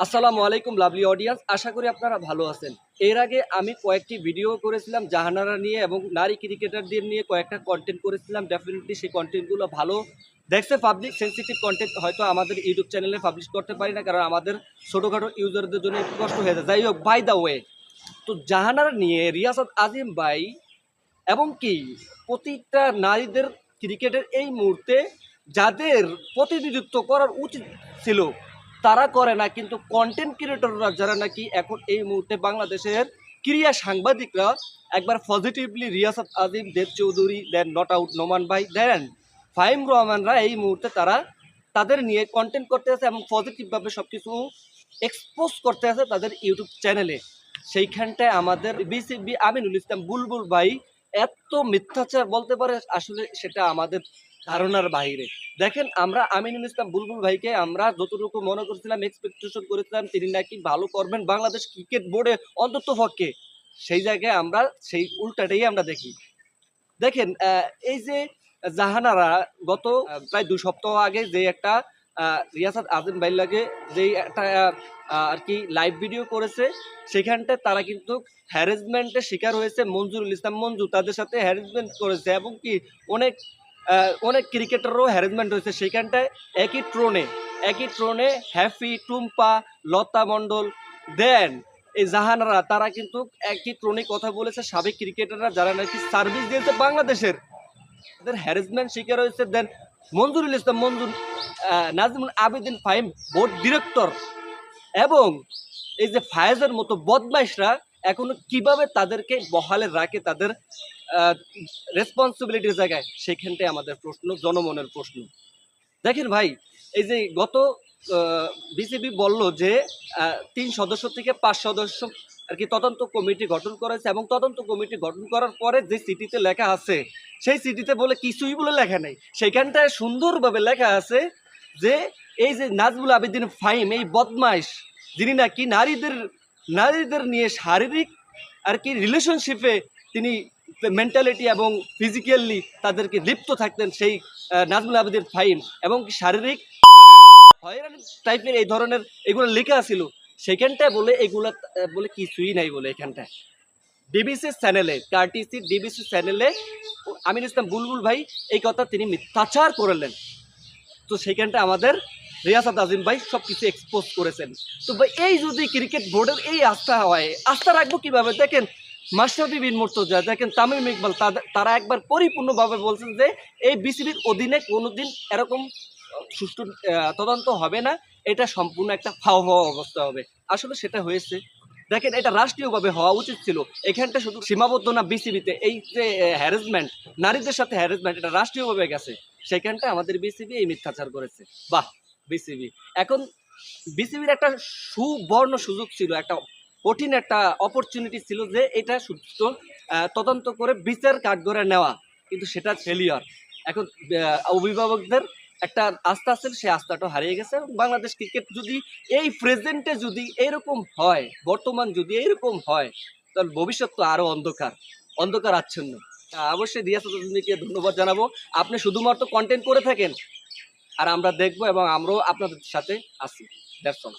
আসসালামু আলাইকুম lovely audience, আশা করি আপনারা ভালো আছেন। এর আগে আমি কয়েকটি ভিডিও করেছিলাম জাহানারা নিয়ে এবং নারী ক্রিকেটারদের নিয়ে কয়েকটা কন্টেন্ট করেছিলাম। ডেফিনেটলি সেই কন্টেন্টগুলো ভালো দেখছে পাবলিক। সেন্সিটিভ কন্টেন্ট হয়তো আমাদের ইউটিউব চ্যানেলে পাবলিশ করতে পারি না, কারণ আমাদের ছোটোখাটো ইউজারদের জন্য একটু কষ্ট হয়ে যায়। যাই হোক, বাই দ্য ওয়ে, তো জাহানারা নিয়ে রিয়াসাত আজিম ভাই এবং কি প্রতিটা নারীদের ক্রিকেটের এই মুহূর্তে যাদের প্রতিনিধিত্ব করার উচিত ছিল তারা করে না, কিন্তু কন্টেন্ট ক্রিয়েটররা যারা নাকি এখন এই মুহূর্তে বাংলাদেশের ক্রীড়া সাংবাদিকরা একবার positively Riasat Azim, Deb Chowdhury, then not out Noman ভাই, দেন ফাহিম রহমানরা এই মুহূর্তে তারা তাদের নিয়ে কন্টেন্ট করতে আছে এবং পজিটিভভাবে সব কিছু এক্সপোজ করতে আছে তাদের ইউটিউব চ্যানেলে। সেইখানটায় আমাদের বিসিবি আমিনুল ইসলাম বুলবুল ভাই এত মিথ্যাচার বলতে পারে, আসলে সেটা আমাদের ধারণার বাইরে। দেখেন, আমরা আমিনুল ইসলাম বুলবুল ভাইকে আমরা যতটুকু মনে করছিলাম, এক্সপেকটেশন করেছিলাম তিনি নাকি ভালো করবেন বাংলাদেশ ক্রিকেট বোর্ডে অন্তত পক্ষে, সেই জায়গায় আমরা সেই উল্টাটাই আমরা দেখি। দেখেন, এই যে জাহানারা গত প্রায় 2 সপ্তাহ আগে যে একটা রিয়াসাত আজিম ভাই লাগে যে একটা আর কি লাইভ ভিডিও করেছে, সেখানটায় তারা কিন্তু হ্যারাসমেন্টের শিকার হয়েছে। মঞ্জুরুল ইসলাম মঞ্জু তাদের সাথে হ্যারাসমেন্ট করেছে এবং কি অনেক অনেক ক্রিকেটারও হ্যারাসমেন্ট হয়েছে সেখানটায়। একই ট্রোনে হ্যাফি, টুম্পা, লতা মণ্ডল, দেন এই জাহানারা, তারা কিন্তু একই ট্রোনে কথা বলেছে। সাবেক ক্রিকেটাররা যারা নাকি সার্ভিস দিয়েছে বাংলাদেশের, তাদের হ্যারাসমেন্ট শিকার হয়েছে। দেন মঞ্জুরুল ইসলাম মঞ্জুর, নাজমুল আবেদিন ফাহিম বোর্ড ডিরেক্টর এবং এই যে ফায়েজের মতো বদমাইশরা এখনো কিভাবে তাদেরকে বহালে রাখে তাদের রেসপন্সিবিলিটির জায়গায়, সেখানটায় আমাদের প্রশ্ন, জনমনের প্রশ্ন। দেখেন ভাই, এই যে গত বিসিবি বলল যে 3 সদস্য থেকে 5 সদস্য আর কি তদন্ত কমিটি গঠন করেছে এবং তদন্ত কমিটি গঠন করার পরে যে চিঠিতে লেখা আছে, সেই চিঠিতে বলে কিছুই বলে লেখা নেই। সেইখানটায় সুন্দরভাবে লেখা আছে যে এই যে নাজমুল আবেদিন ফাহিম, এই বদমাইশ, যিনি নাকি নারীদের নিয়ে শারীরিক আর কি রিলেশনশিপে তিনি মেন্টালিটি এবং ফিজিক্যালি তাদেরকে লিপ্ত থাকতেন, সেই নাজমুল আবেদিন ফাহিম, এবং শারীরিক হয়রানি টাইপের এই ধরনের এগুলো লেখা ছিল। সেখানটায় বলে এগুলা বলে কিছুই নাই বলে। এখানটায় ডিবিসি চ্যানেলে, কার্টিসি ডিবিসি চ্যানেলে আমিনুল ইসলাম বুলবুল ভাই এই কথা তিনি মিথ্যাচার করলেন। তো সেইখানটা আমাদের রিয়াসাত আজিম ভাই সব কিছু এক্সপোজ করেছেন। তো ভাই, এই যদি ক্রিকেট বোর্ডের এই আস্থা হয়, আস্থা রাখবো কিভাবে? দেখেন, মাশরাফি বিন মুর্তজা, দেখেন তামিম ইকবাল, তারা একবার পরিপূর্ণভাবে বলছেন যে এই বিসিবির অধীনে কোনোদিন এরকম সুষ্ঠু তদন্ত হবে না, এটা সম্পূর্ণ একটা ফাওয়া অবস্থা হবে। আসলে সেটা হয়েছে। দেখেন, এটা রাষ্ট্রীয়ভাবে হওয়া উচিত ছিল। এখানটা শুধু সীমাবদ্ধ না বিসিবিতে, এই যে হ্যারাসমেন্ট, নারীদের সাথে হ্যারাসমেন্ট, এটা রাষ্ট্রীয়ভাবে গেছে। সেখানটা আমাদের বিসিবি এই মিথ্যাচার করেছে। বাহ, বিসিবি এখন বিসিবির একটা সুবর্ণ সুযোগ ছিল, একটা কঠিন একটা অপরচুনিটি ছিল যে এটা সুষ্ঠু তদন্ত করে বিচার কাঠগড়ায় নেওয়া, কিন্তু সেটা ফেলিয়ার। এখন অভিভাবকদের একটা আস্থা আছে, সেই আস্থাটা হারিয়ে গেছে। বাংলাদেশ ক্রিকেট যদি এই প্রেজেন্টে যদি এরকম হয়, বর্তমান যদি এরকম হয়, তাহলে ভবিষ্যৎ তো আরো অন্ধকার আচ্ছন্ন। অবশ্যই রিয়াসাত আজিমকে ধন্যবাদ জানাবো। আপনি শুধুমাত্র কন্টেন্ট করে থাকেন আর আমরা দেখবো এবং আমরাও আপনাদের সাথে আছি। That's all.